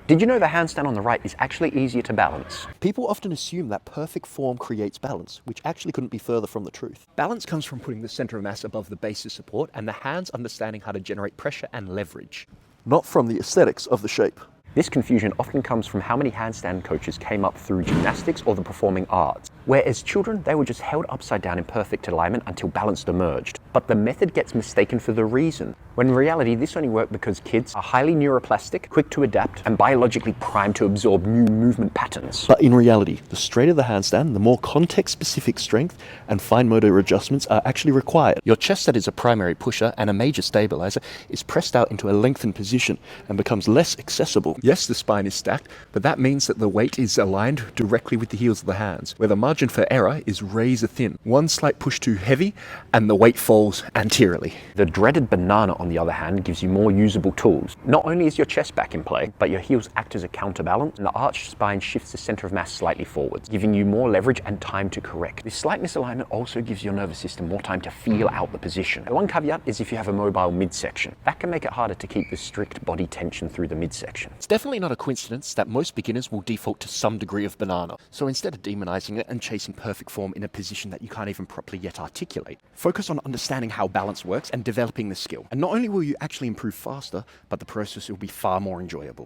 Did you know the handstand on the right is actually easier to balance? People often assume that perfect form creates balance, which actually couldn't be further from the truth. Balance comes from putting the center of mass above the base of support and the hands understanding how to generate pressure and leverage, not from the aesthetics of the shape. This confusion often comes from how many handstand coaches came up through gymnastics or the performing arts, where as children they were just held upside down in perfect alignment until balance emerged. But the method gets mistaken for the reason, when in reality this only worked because kids are highly neuroplastic, quick to adapt, and biologically primed to absorb new movement patterns. But in reality, the straighter the handstand, the more context-specific strength and fine motor adjustments are actually required. Your chest that is a primary pusher and a major stabilizer is pressed out into a lengthened position and becomes less accessible. Yes, the spine is stacked, but that means that the weight is aligned directly with the heels of the hands, where the margin for error is razor thin. One slight push too heavy and the weight falls anteriorly. The dreaded banana, on the other hand, gives you more usable tools. Not only is your chest back in play, but your heels act as a counterbalance, and the arched spine shifts the center of mass slightly forwards, giving you more leverage and time to correct. This slight misalignment also gives your nervous system more time to feel out the position. And one caveat is if you have a mobile midsection. That can make it harder to keep the strict body tension through the midsection. It's definitely not a coincidence that most beginners will default to some degree of banana. So instead of demonizing it and chasing perfect form in a position that you can't even properly yet articulate, focus on understanding how balance works and developing the skill. And not only will you actually improve faster, but the process will be far more enjoyable.